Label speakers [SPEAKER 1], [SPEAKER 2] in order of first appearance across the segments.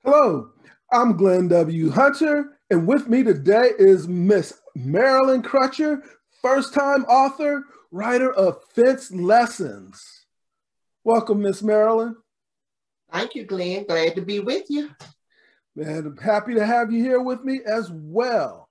[SPEAKER 1] Hello, I'm Glenn W. Hunter, and with me today is Miss Marilyn Crutcher, first-time author, writer of Fence Lessons. Welcome, Miss Marilyn.
[SPEAKER 2] Thank you, Glenn. Glad to be with you.
[SPEAKER 1] Man, I'm happy to have you here with me as well.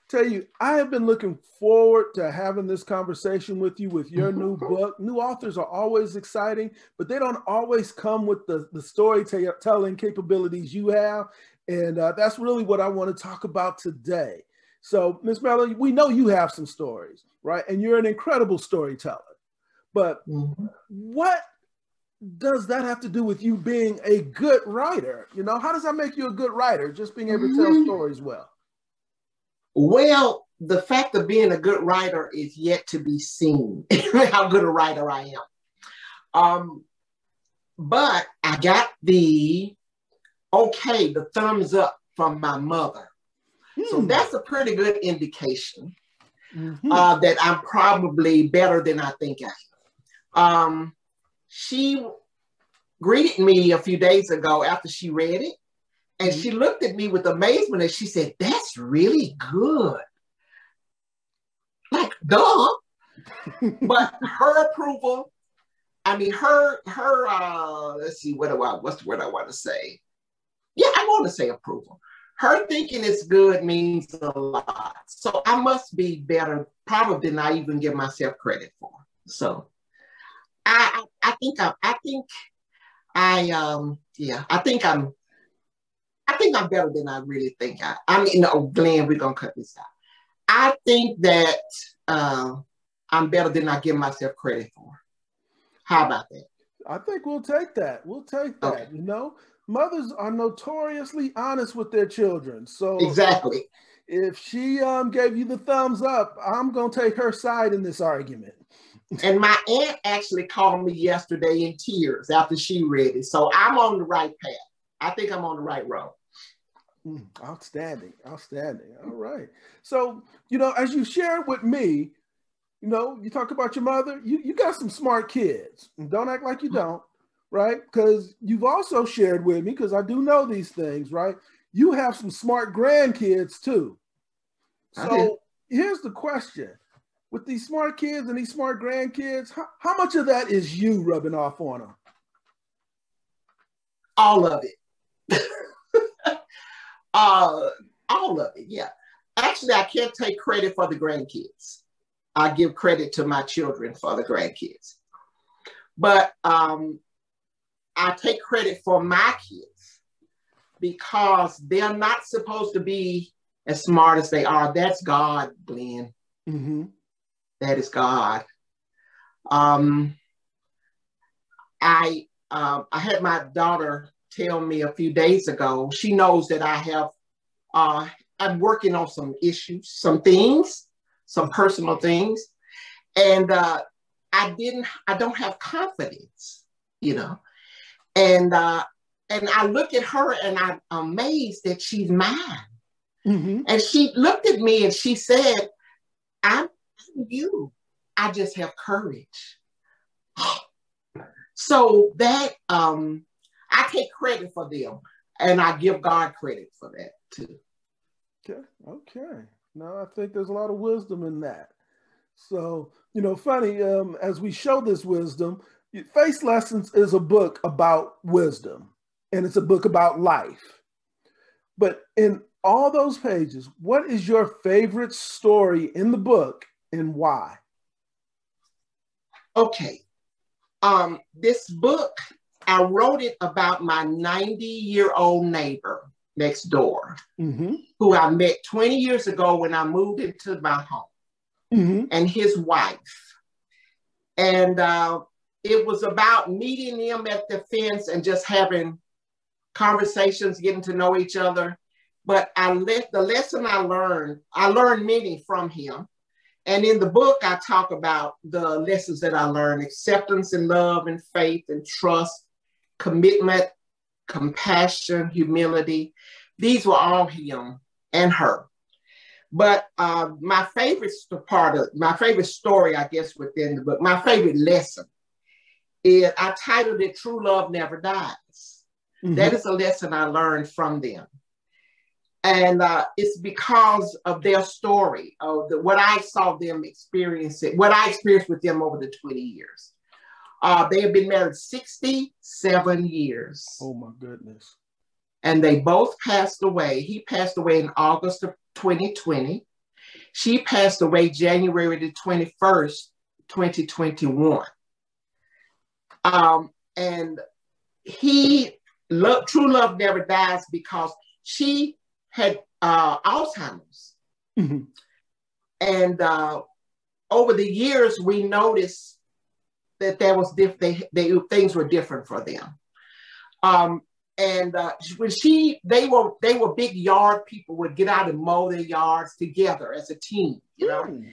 [SPEAKER 1] Tell you, I have been looking forward to having this conversation with you with your new book. New authors are always exciting, but they don't always come with the storytelling capabilities you have. And that's really what I want to talk about today. So, Miss Marilyn, we know you have some stories, right? And you're an incredible storyteller. But what does that have to do with you being a good writer? You know, how does that make you a good writer, just being able to tell stories well?
[SPEAKER 2] Well, the fact of being a good writer is yet to be seen, how good a writer I am. But I got the thumbs up from my mother. So that's a pretty good indication that I'm probably better than I think I am. She greeted me a few days ago after she read it. And she looked at me with amazement and she said, "That's really good." Like, duh. But her approval, let's see, what's the word I want to say? Yeah, I want to say approval. Her thinking it's good means a lot. So I must be better probably than I even give myself credit for. So I think I'm better than I really think Glenn, we're going to cut this out. I think that I'm better than I give myself credit for. How about that?
[SPEAKER 1] I think we'll take that. We'll take that. Okay. You know, mothers are notoriously honest with their children. So
[SPEAKER 2] exactly.
[SPEAKER 1] If she gave you the thumbs up, I'm going to take her side in this argument.
[SPEAKER 2] And my aunt actually called me yesterday in tears after she read it. So I'm on the right path. I think I'm on the right road.
[SPEAKER 1] Outstanding. All right. So, you know, as you shared with me, you know, you talk about your mother, you got some smart kids. And don't act like you don't, right? Because you've also shared with me, because I do know these things, right? You have some smart grandkids too. So here's the question. With these smart kids and these smart grandkids, how much of that is you rubbing off on them?
[SPEAKER 2] All of it. All of it, yeah. Actually, I can't take credit for the grandkids. I give credit to my children for the grandkids. But I take credit for my kids because they're not supposed to be as smart as they are. That's God, Glenn. That is God. I had my daughter tell me a few days ago, she knows that I'm working on some issues, some things, some personal things. And I don't have confidence, you know. And I look at her and I'm amazed that she's mine. And she looked at me and she said, "I'm you. I just have courage." So that, I take credit for them, and I give God credit for that too.
[SPEAKER 1] Okay. No, I think there's a lot of wisdom in that. So, you know, funny, as we show this wisdom, Fence Lessons is a book about wisdom, and it's a book about life. But in all those pages, what is your favorite story in the book and why?
[SPEAKER 2] Okay. This book, I wrote it about my 90-year-old neighbor next door, who I met 20 years ago when I moved into my home, and his wife. And it was about meeting them at the fence and just having conversations, getting to know each other. But the lesson I learned many from him. And in the book, I talk about the lessons that I learned: acceptance and love and faith and trust, commitment, compassion, humility. These were all him and her. But my favorite story, I guess, within the book, my favorite lesson is, I titled it "True Love Never Dies." That is a lesson I learned from them. And it's because of their story, of what I saw them experiencing, what I experienced with them over the 20 years. They have been married 67 years.
[SPEAKER 1] Oh my goodness.
[SPEAKER 2] And they both passed away. He passed away in August of 2020. She passed away January the 21st, 2021. And true love never dies, because she had Alzheimer's. And over the years, we noticed that there was things were different for them. And when they were big yard people, would get out and mow their yards together as a team, you know.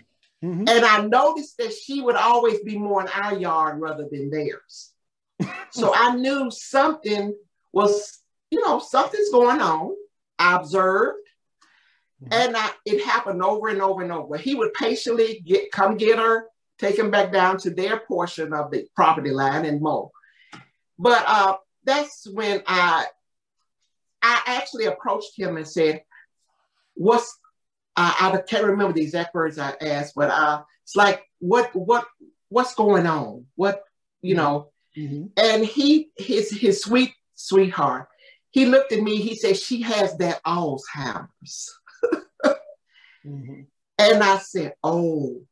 [SPEAKER 2] And I noticed that she would always be more in our yard rather than theirs. So I knew something was, something's going on. I observed, and it happened over and over and over. He would patiently come get her, take him back down to their portion of the property line and mow. But that's when I actually approached him and said, I can't remember the exact words I asked, but it's like, what's going on? And his sweet sweetheart, he looked at me, he said, she has that Alzheimer's. And I said, oh,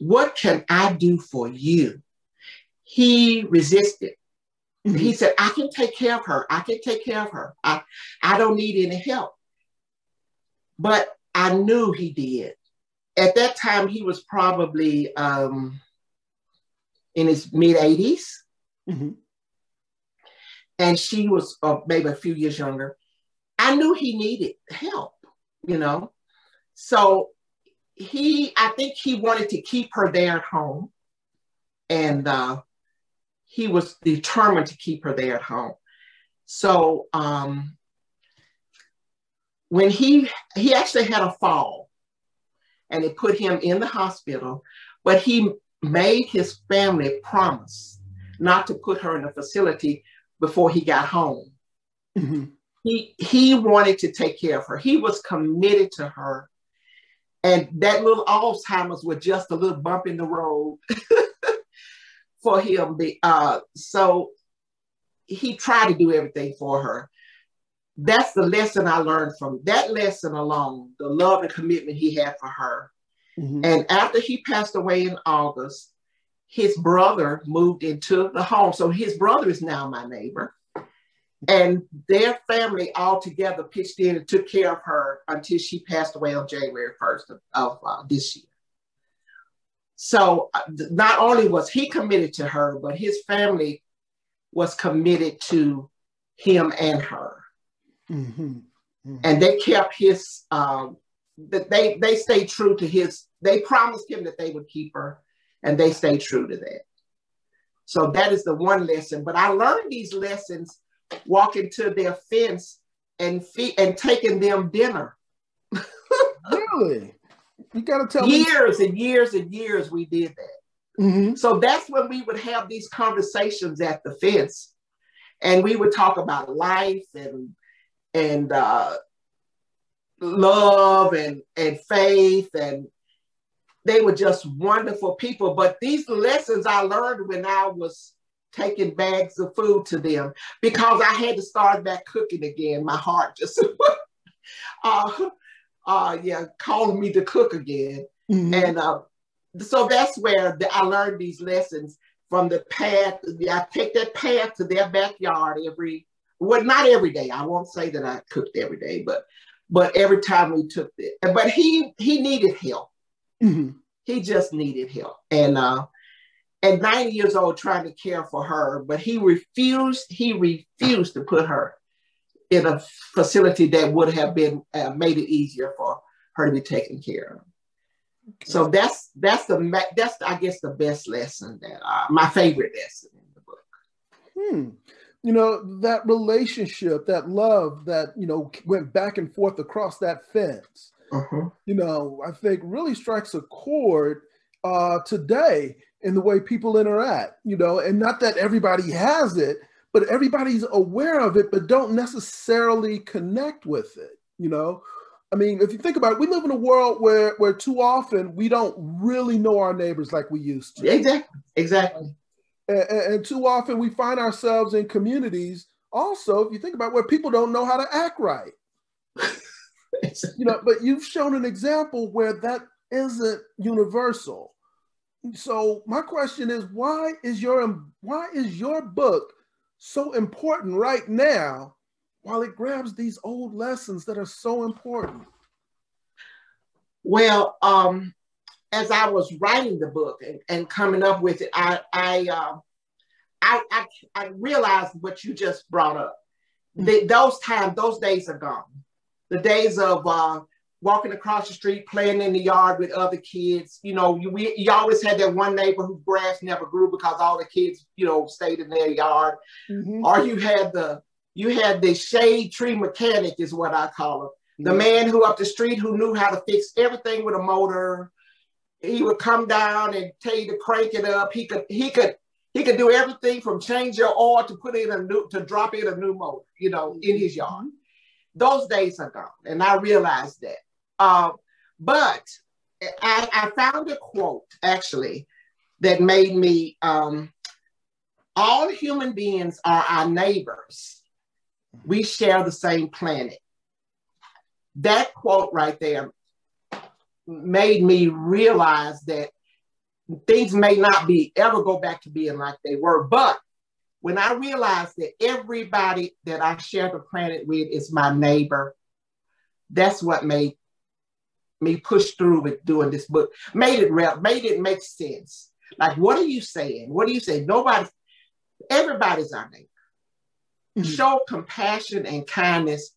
[SPEAKER 2] what can I do for you? He resisted. He said, I can take care of her. I can take care of her. I don't need any help. But I knew he did. At that time, he was probably in his mid-80s. And she was maybe a few years younger. I knew he needed help, So I think he wanted to keep her there at home. And he was determined to keep her there at home. So when he actually had a fall, and it put him in the hospital, but he made his family promise not to put her in a facility before he got home. He wanted to take care of her. He was committed to her. And that little Alzheimer's was just a little bump in the road for him. So he tried to do everything for her. That's the lesson I learned from that lesson alone, the love and commitment he had for her. And after he passed away in August, his brother moved into the home. So his brother is now my neighbor. And their family all together pitched in and took care of her until she passed away on January 1st of this year. So not only was he committed to her, but his family was committed to him and her. And they kept his, they stayed true to his, they promised him that they would keep her, and they stayed true to that. So that is the one lesson. But I learned these lessons walking to their fence and taking them dinner.
[SPEAKER 1] Really? You got to tell
[SPEAKER 2] years me. And years and years we did that. So that's when we would have these conversations at the fence, and we would talk about life and love and faith, and they were just wonderful people. But these lessons I learned when I was taking bags of food to them, because I had to start back cooking again. My heart just calling me to cook again. And so that's where I learned these lessons from the path. I take that path to their backyard not every day. I won't say that I cooked every day, but every time we took it. But he needed help. He just needed help. And at 90 years old, trying to care for her, but he refused to put her in a facility that would have been made it easier for her to be taken care of. Okay. So that's I guess the best lesson, that my favorite lesson in the book.
[SPEAKER 1] That relationship, that love that, went back and forth across that fence, I think really strikes a chord today in the way people interact, and not that everybody has it, but everybody's aware of it, but don't necessarily connect with it, you know? I mean, if you think about it, we live in a world where too often we don't really know our neighbors like we used to.
[SPEAKER 2] Exactly.
[SPEAKER 1] And too often we find ourselves in communities also, if you think about it, where people don't know how to act right. You know, but you've shown an example where that isn't universal. So my question is, why is your book so important right now, while it grabs these old lessons that are so important?
[SPEAKER 2] Well, as I was writing the book and coming up with it, I realized what you just brought up. Those days are gone. The days of walking across the street, playing in the yard with other kids. You know, you always had that one neighbor whose grass never grew because all the kids, you know, stayed in their yard. Mm-hmm. Or you had the shade tree mechanic, is what I call it. The man who up the street who knew how to fix everything with a motor. He would come down and tell you to crank it up. He could do everything from change your oil to drop in a new motor, you know, in his yard. Those days are gone, and I realized that. But I found a quote actually that made me. All human beings are our neighbors. We share the same planet. That quote right there made me realize that things may not ever go back to being like they were. But when I realized that everybody that I share the planet with is my neighbor, that's what made me push through with doing this book. Made it make sense. Like, what are you saying? What are you saying? Everybody's our neighbor. Mm-hmm. Show compassion and kindness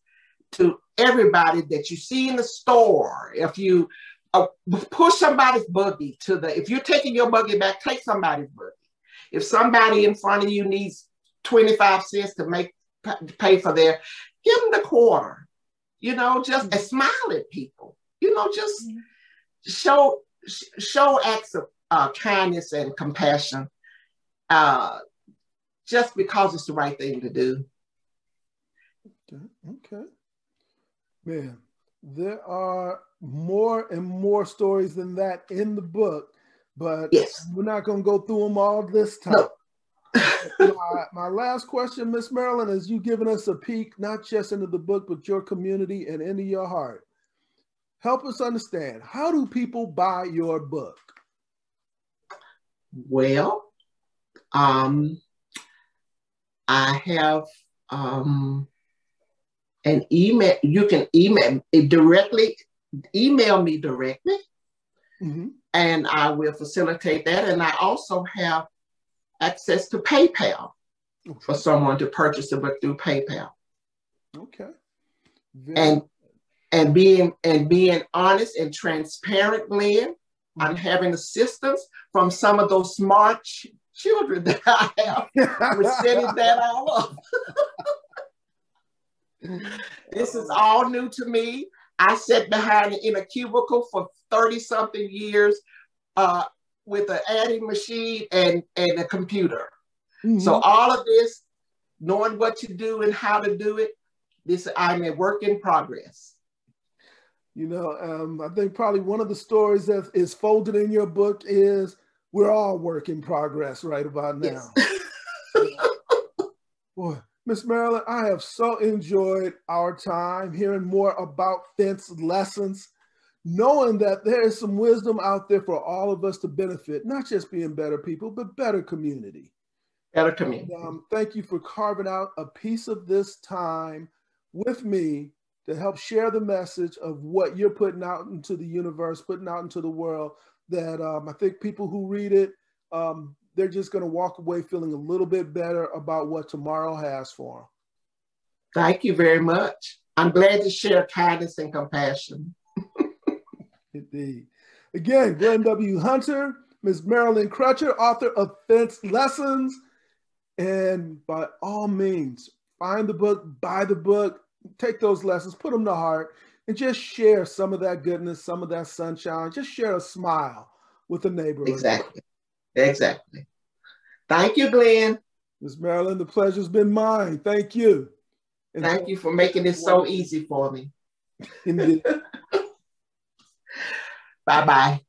[SPEAKER 2] to everybody that you see in the store. If you push somebody's buggy if you're taking your buggy back, take somebody's buggy. If somebody in front of you needs 25 cents to pay for give them the quarter. You know, just smile at people. You know, just show acts of kindness and compassion. Just because it's the right thing to do.
[SPEAKER 1] Okay. Man, there are more and more stories than that in the book, but yes, we're not going to go through them all this time. No. my last question, Miss Marilyn, is you giving us a peek, not just into the book, but your community and into your heart. Help us understand, how do people buy your book?
[SPEAKER 2] Well, I have an email. You can email me directly, mm-hmm. and I will facilitate that. And I also have access to PayPal for someone to purchase the book through PayPal.
[SPEAKER 1] Okay.
[SPEAKER 2] And being honest and transparent, Glenn, mm-hmm. I'm having assistance from some of those smart children that I have. We're setting that all up. This is all new to me. I sat behind in a cubicle for 30-something years with an adding machine and a computer. Mm-hmm. So all of this, knowing what to do and how to do it, I'm a work in progress.
[SPEAKER 1] You know, I think probably one of the stories that is folded in your book is we're all work in progress right about now. Yes. Boy, Miss Marilyn, I have so enjoyed our time hearing more about fence lessons, knowing that there is some wisdom out there for all of us to benefit, not just being better people, but better community.
[SPEAKER 2] Better community.
[SPEAKER 1] And, thank you for carving out a piece of this time with me to help share the message of what you're putting out into the universe, putting out into the world, that I think people who read it, they're just going to walk away feeling a little bit better about what tomorrow has for them.
[SPEAKER 2] Thank you very much. I'm glad to share kindness and compassion.
[SPEAKER 1] Indeed. Again, Glenn W. Hunter, Ms. Marilyn Crutcher, author of Fence Lessons. And by all means, find the book, buy the book, take those lessons, put them to heart, and just share some of that goodness, some of that sunshine. Just share a smile with a neighbor.
[SPEAKER 2] Exactly. Exactly. Thank you, Glenn.
[SPEAKER 1] Ms. Marilyn, the pleasure's been mine. Thank you.
[SPEAKER 2] And thank you for making this so easy for me.
[SPEAKER 1] Indeed.
[SPEAKER 2] Bye-bye.